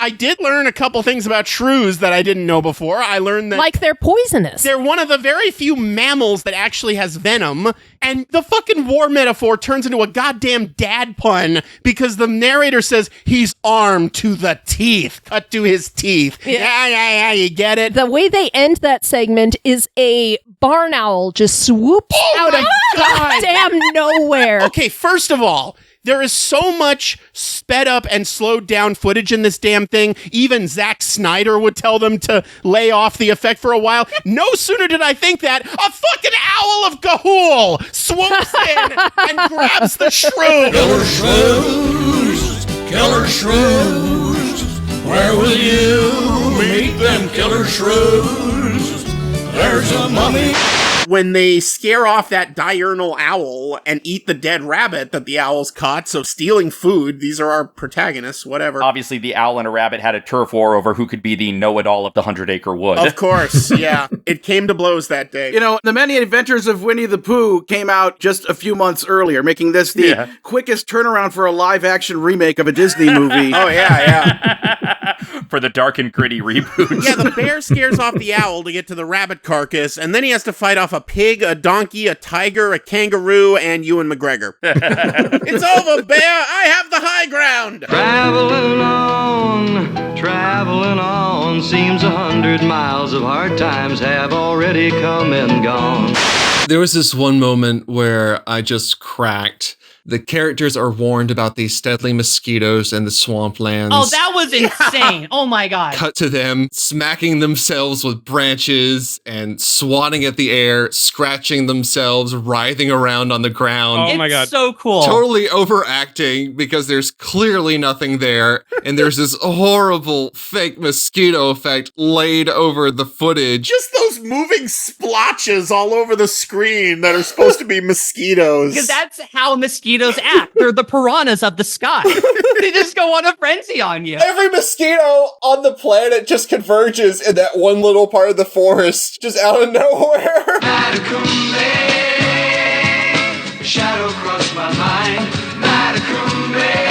I did learn a couple things about shrews that I didn't know before. I learned that... Like they're poisonous. They're one of the very few mammals that actually has venom, and the fucking war metaphor turns into a goddamn dad pun because the narrator says he's armed to the teeth. Cut to his teeth. Yeah, you get it? The way they end that segment is a barn owl just swoops out of goddamn nowhere. Okay, first of all, there is so much sped up and slowed down footage in this damn thing. Even Zack Snyder would tell them to lay off the effect for a while. No sooner did I think that, a fucking owl of Ga'Hoole swoops in and grabs the shrew. Killer shrews, killer shrews, where will you meet them killer shrews? There's a mummy. When they scare off that diurnal owl and eat the dead rabbit that the owl's caught, so stealing food, these are our protagonists, whatever. Obviously, the owl and a rabbit had a turf war over who could be the know-it-all of the 100-acre wood. Of course, yeah. It came to blows that day. You know, The Many Adventures of Winnie the Pooh came out just a few months earlier, making this the quickest turnaround for a live-action remake of a Disney movie. Oh, yeah. For the dark and gritty reboot. Yeah, the bear scares off the owl to get to the rabbit carcass, and then he has to fight off a pig, a donkey, a tiger, a kangaroo, and Ewan McGregor. It's over, bear! I have the high ground! Traveling on, seems 100 miles of hard times have already come and gone. There was this one moment where I just cracked. The characters are warned about these deadly mosquitoes and the swamplands. Oh, that was insane. Oh my God. Cut to them smacking themselves with branches and swatting at the air, scratching themselves, writhing around on the ground. Oh my God. It's so cool. Totally overacting because there's clearly nothing there. And there's this horrible fake mosquito effect laid over the footage. Just those moving splotches all over the screen that are supposed to be mosquitoes. Because that's how mosquitoes act. They're the piranhas of the sky. They just go on a frenzy on you. Every mosquito on the planet just converges in that one little part of the forest, just out of nowhere. Matacumbe, shadow crossed my mind. Matacumbe.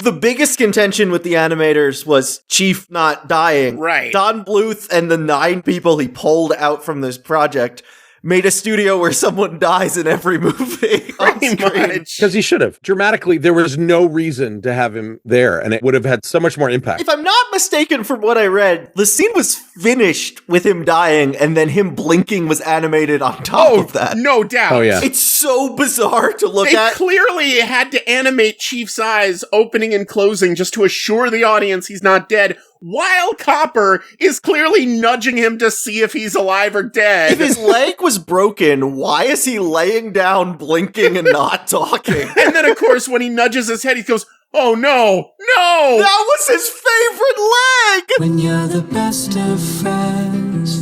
The biggest contention with the animators was Chief not dying. Right. Don Bluth and the 9 people he pulled out from this project made a studio where someone dies in every movie. Because he should have. Dramatically, there was no reason to have him there, and it would have had so much more impact. If I'm not mistaken from what I read, the scene was finished with him dying, and then him blinking was animated on top of that. No doubt. Oh, yeah. It's so bizarre to look They at. clearly had to animate Chief's eyes opening and closing just to assure the audience he's not dead, while Copper is clearly nudging him to see if he's alive or dead. If his leg was broken, why is he laying down, blinking, and not talking? And then, of course, when he nudges his head, he goes, oh, no, no! That was his favorite leg! When you're the best of friends,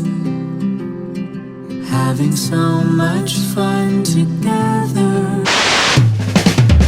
having so much fun together.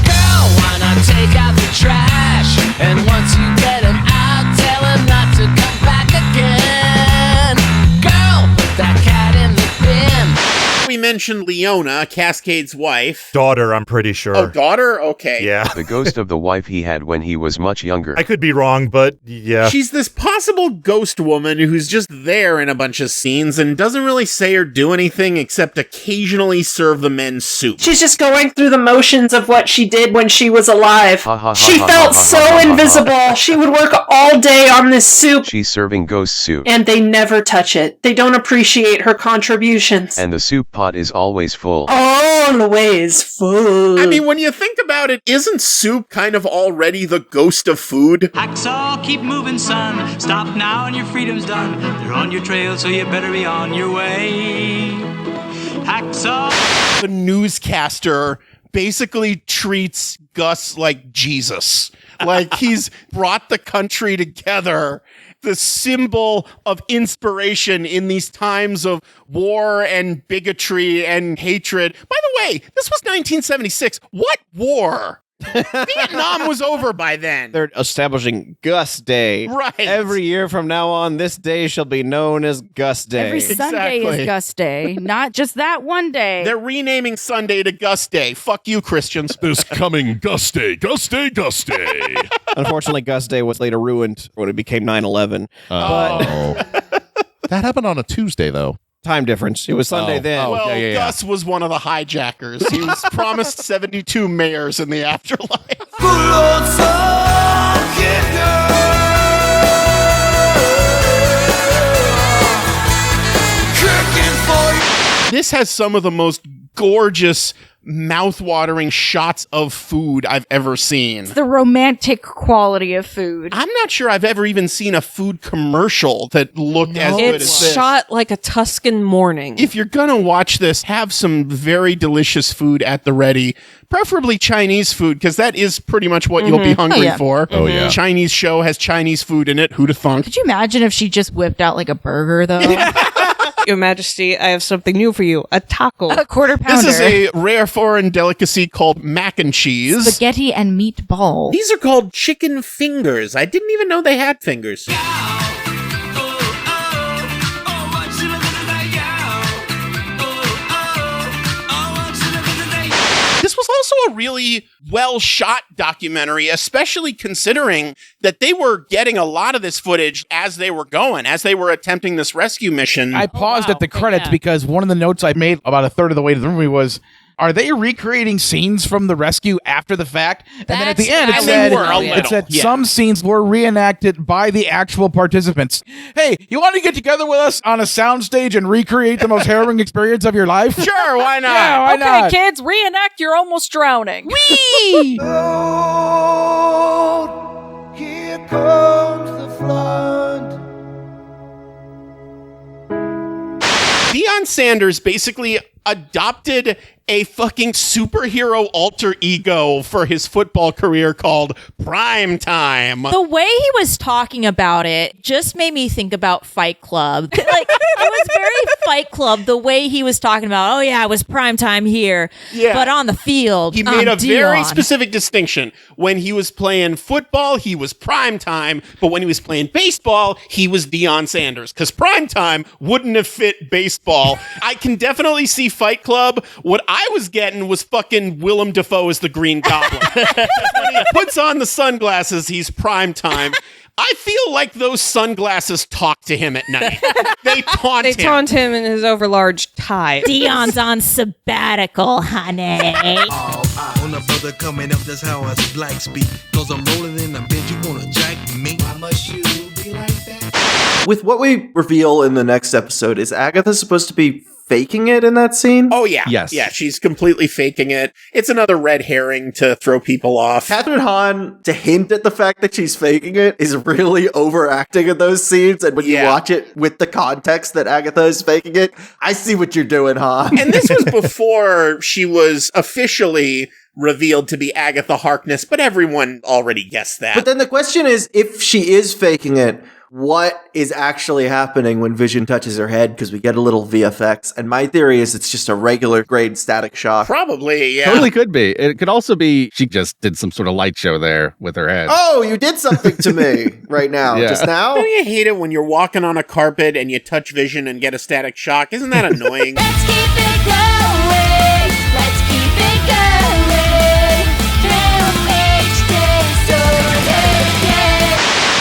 Girl, why not take out the trash? And once you get him out, tell him not to come back again. Girl, put that cat in the bin. We mentioned Leona, Cascade's wife. Daughter, I'm pretty sure. Oh, daughter? Okay. Yeah. The ghost of the wife he had when he was much younger. I could be wrong, but yeah. She's this possible ghost woman who's just there in a bunch of scenes and doesn't really say or do anything except occasionally serve the men soup. She's just going through the motions of what she did when she was alive. She felt so invisible. She would work all day on this soup. She's serving ghost soup. And they never touch it. They don't appreciate her contributions. And the soup pot is always full. Always full. I mean, when you think about it, isn't soup kind of already the ghost of food? Hacksaw, keep moving, son. Stop now and your freedom's done. They're on your trail, so you better be on your way. Hacksaw. The newscaster basically treats Gus like Jesus. Like he's brought the country together. The symbol of inspiration in these times of war and bigotry and hatred. By the way, this was 1976. What war? Vietnam was over by then. They're establishing Gus Day. Right. Every year from now on, this day shall be known as Gus Day. Every Sunday is Gus Day, not just that one day. They're renaming Sunday to Gus Day. Fuck you, Christians. This coming Gus Day, Gus Day, Gus Day. Unfortunately, Gus Day was later ruined when it became 9/11. That happened on a Tuesday, though. Time difference. It was Sunday then. Well, Gus was one of the hijackers. He was promised 72 mayors in the afterlife. This has some of the most gorgeous, mouth-watering shots of food I've ever seen. It's the romantic quality of food. I'm not sure I've ever even seen a food commercial that looked as good as It's this. shot like a Tuscan morning. If you're gonna watch this, have some very delicious food at the ready, preferably Chinese food, because that is pretty much what you'll be hungry for. Oh, yeah. Chinese show has Chinese food in it. Who'da thunk? Could you imagine if she just whipped out like a burger, though? Your Majesty, I have something new for you. A taco. A quarter pounder. This is a rare foreign delicacy called mac and cheese. Spaghetti and meatball. These are called chicken fingers. I didn't even know they had fingers. This was also a really well-shot documentary, especially considering that they were getting a lot of this footage as they were going, as they were attempting this rescue mission. I paused at the credits because one of the notes I made about a third of the way to the movie was, are they recreating scenes from the rescue after the fact? And then at the end, it said some scenes were reenacted by the actual participants. Hey, you want to get together with us on a soundstage and recreate the most harrowing experience of your life? Sure, why not? Yeah, why not? Okay, kids, reenact you're almost drowning. Whee! Here comes the flood. Deion Sanders basically adopted a fucking superhero alter ego for his football career called Prime Time. The way he was talking about it just made me think about Fight Club. Like, it was very Fight Club, the way he was talking about, oh yeah, it was prime time here. Yeah. But on the field, He made a very Deion. specific distinction. When he was playing football, he was prime time, but when he was playing baseball, he was Deion Sanders. Because prime time wouldn't have fit baseball. I can definitely see Fight Club. What I was getting was fucking Willem Dafoe as the Green Goblin. When he puts on the sunglasses, he's prime time. I feel like those sunglasses talk to him at night. They taunt They him. taunt him in his overlarge tie. Deion's on sabbatical, honey. On a brother coming up, that's how us black speak. Cause I'm rolling in a bitch, you wanna jack me? Why must you be like that? With what we reveal in the next episode, is Agatha supposed to be faking it in that scene? Oh, yeah. Yes. Yeah, she's completely faking it. It's another red herring to throw people off. Catherine Hahn, to hint at the fact that she's faking it, is really overacting in those scenes. And when you watch it with the context that Agatha is faking it, I see what you're doing, Hahn. And this was before she was officially revealed to be Agatha Harkness, but everyone already guessed that. But then the question is, if she is faking it, what is actually happening when Vision touches her head? Because we get a little VFX. And my theory is it's just a regular grade static shock. Probably, yeah. Totally could be. It could also be she just did some sort of light show there with her head. Oh, you did something to me right now. Yeah. Just now? Don't you hate it when you're walking on a carpet and you touch Vision and get a static shock? Isn't that annoying? Let's keep it going. Let's keep it going.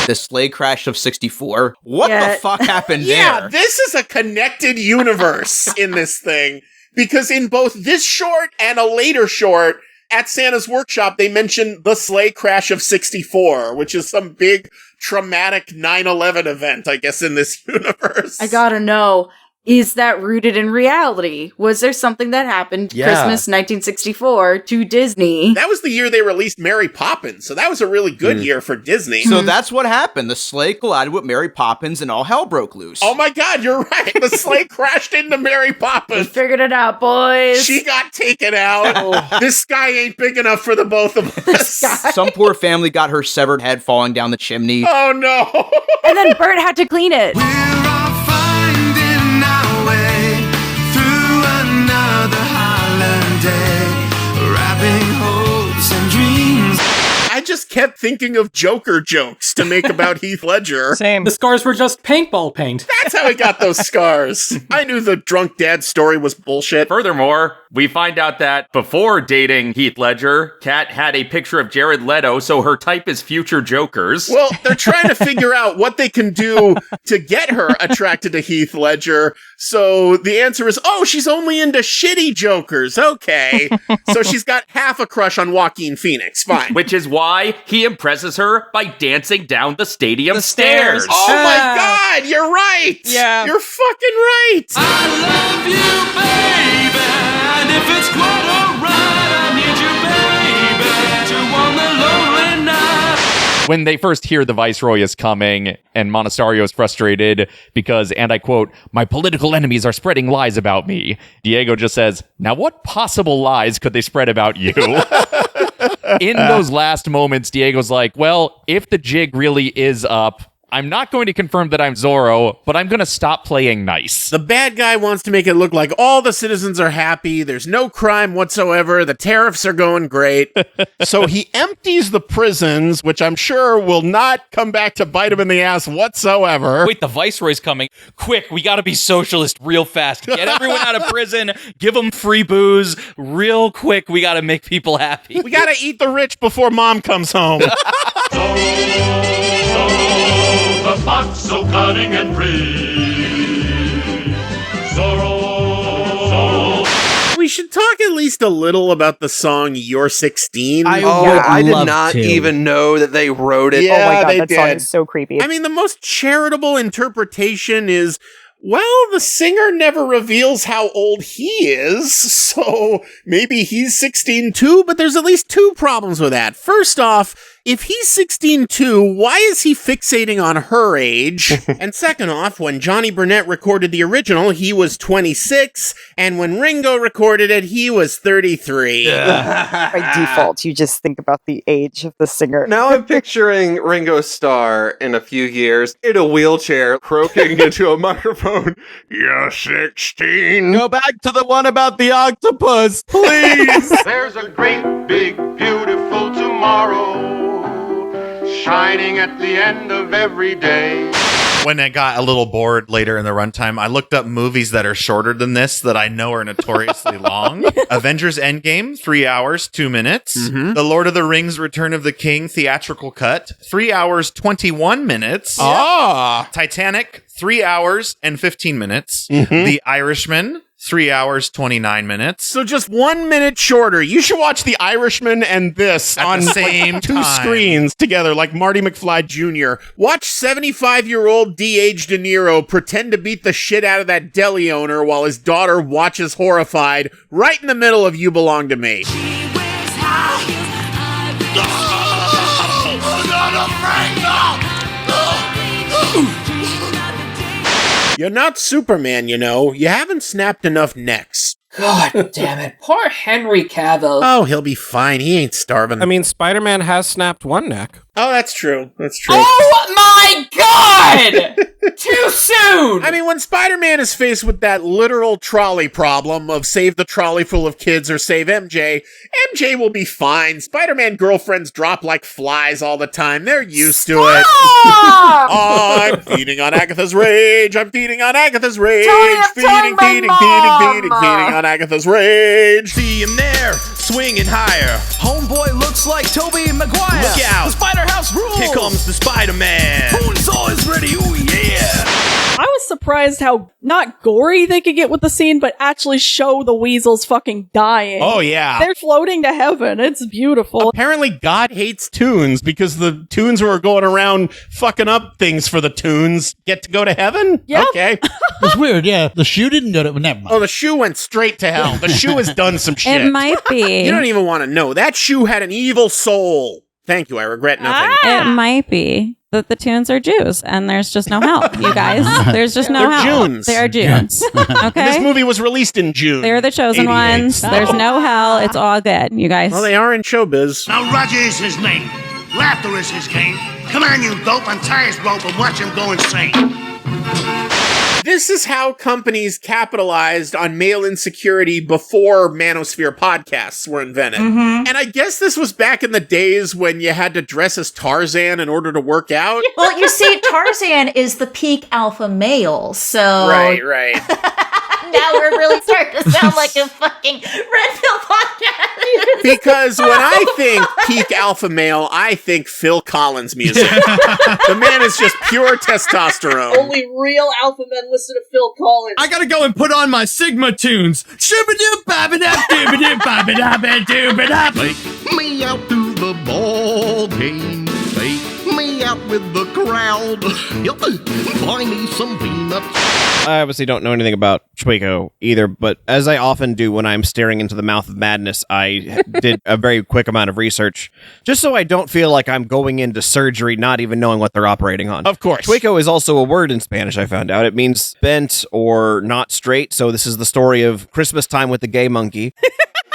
The sleigh crash of 64. What Yeah. the fuck happened Yeah, there? this is a connected universe in this thing. Because in both this short and a later short, at Santa's workshop, they mention the sleigh crash of 64, which is some big traumatic 9/11 event, I guess, in this universe. I gotta know, is that rooted in reality? Was there something that happened Christmas 1964 to Disney? That was the year they released Mary Poppins, so that was a really good year for Disney. So that's what happened. The sleigh collided with Mary Poppins and all hell broke loose. Oh my god, you're right. The sleigh crashed into Mary Poppins. Figured it out, boys. She got taken out. This sky ain't big enough for the both of us. Some poor family got her severed head falling down the chimney. Oh no. And then Bert had to clean it. Another holiday, wrapping hopes and dreams just kept thinking of Joker jokes to make about Heath Ledger. Same. The scars were just paintball paint. That's how he got those scars. I knew the drunk dad story was bullshit. Furthermore, we find out that before dating Heath Ledger, Kat had a picture of Jared Leto, so her type is future Jokers. Well, they're trying to figure out what they can do to get her attracted to Heath Ledger. So the answer is, oh, she's only into shitty Jokers. Okay. So she's got half a crush on Joaquin Phoenix. Fine. Which is why he impresses her by dancing down the stadium stairs. Oh my God, you're right. Yeah. You're fucking right. I love you, baby. And if it's quite alright, I need you, baby, to warm the lonely night. When they first hear the Viceroy is coming and Monasterio is frustrated because, and I quote, my political enemies are spreading lies about me, Diego just says, now what possible lies could they spread about you? In those last moments, Diego's like, well, if the jig really is up, I'm not going to confirm that I'm Zorro, but I'm going to stop playing nice. The bad guy wants to make it look like all the citizens are happy, there's no crime whatsoever, the tariffs are going great. So he empties the prisons, which I'm sure will not come back to bite him in the ass whatsoever. Wait, the Viceroy's coming. Quick, we gotta be socialist real fast. Get everyone out of prison, give them free booze. Real quick, we gotta make people happy. We gotta eat the rich before mom comes home. The fox so cunning and free. Zorro. We should talk at least a little about the song You're 16. I did not even know that they wrote it. Yeah, Oh my God, they that song did. is so creepy. I mean, the most charitable interpretation is, well, the singer never reveals how old he is, so maybe he's 16 too, but there's at least two problems with that. First off, if he's 16 too, why is he fixating on her age? And second off, when Johnny Burnett recorded the original, he was 26, and when Ringo recorded it, he was 33. By default, you just think about the age of the singer. Now I'm picturing Ringo Starr in a few years in a wheelchair, croaking into a microphone. You're 16. Go back to the one about the octopus, please. There's a great, big, beautiful tomorrow shining at the end of every day. When I got a little bored later in the runtime, I looked up movies that are shorter than this that I know are notoriously long. Avengers Endgame, 3 hours, 2 minutes. The Lord of the Rings, Return of the King, theatrical cut, 3 hours, 21 minutes. Titanic, 3 hours and 15 minutes. The Irishman, 3 hours, 29 minutes. So just 1 minute shorter. You should watch The Irishman and this At on the same two time. screens together, like Marty McFly Jr. Watch 75-year-old de-aged De Niro pretend to beat the shit out of that deli owner while his daughter watches horrified right in the middle of You Belong to Me. You're not Superman, you know. You haven't snapped enough necks. God damn it. Poor Henry Cavill. Oh, he'll be fine. He ain't starving. I mean, Spider-Man has snapped one neck. Oh, that's true. That's true. Oh my God! Too soon! I mean, when Spider-Man is faced with that literal trolley problem of save the trolley full of kids or save MJ, MJ will be fine. Spider-Man girlfriends drop like flies all the time. They're used to it. Oh, I'm feeding on Agatha's rage. I'm feeding on Agatha's rage. Feeding on Agatha's rage. See him there, swinging higher. Homeboy looks like Tobey Maguire. Look out. The Spider House rules. Here comes the Spider-Man. Who's always ready? Ooh, yeah. I was surprised how not gory they could get with the scene, but actually show the weasels fucking dying. Oh, yeah. They're floating to heaven. It's beautiful. Apparently God hates toons because the toons who are going around fucking up things for the toons get to go to heaven? Yeah. Okay. It's weird, yeah. The shoe didn't go to... Never mind. Oh, the shoe went straight to hell. The shoe has done some shit. It might be. You don't even want to know. That shoe had an evil soul. Thank you. I regret nothing. It might be that the Toons are Jews and there's just no help, you guys. There's just no They're help. Junes. They are Junes. Okay? This movie was released in June. They're the chosen 88. ones. There's no hell. It's all good, you guys. Well, they are in showbiz. Now Roger is his name. Laughter is his game. Come on, you dope. Untie his rope and watch him go insane. This is how companies capitalized on male insecurity before Manosphere podcasts were invented. Mhm. And I guess this was back in the days when you had to dress as Tarzan in order to work out. Well, you see, Tarzan is the peak alpha male, so... Right. Now we're really starting to sound like a fucking Red Pill podcast. Because when I think peak alpha male, I think Phil Collins music. The man is just pure testosterone. Only real alpha men listen to Phil Collins. I gotta go and put on my Sigma tunes. Shoo-ba-doo-ba-ba-da-doo-ba-doo-ba-ba-da-ba-doo-ba-da. Take me out to the ball game. Take me out with the crowd. Buy me some peanuts. I obviously don't know anything about Chwico either, but as I often do when I'm staring into the mouth of madness, I did a very quick amount of research, just so I don't feel like I'm going into surgery not even knowing what they're operating on. Of course. Chwico is also a word in Spanish, I found out. It means bent or not straight, so this is the story of Christmas Time with the Gay Monkey.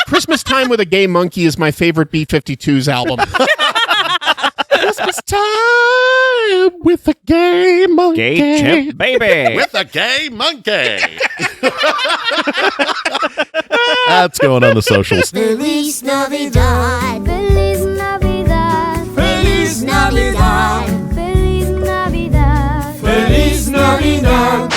Christmas Time with a Gay Monkey is my favorite B-52s album. Christmas time with a gay monkey. Gay chimp baby. With a gay monkey. That's going on the socials. Feliz Navidad. Feliz Navidad. Feliz Navidad. Feliz Navidad. Feliz Navidad.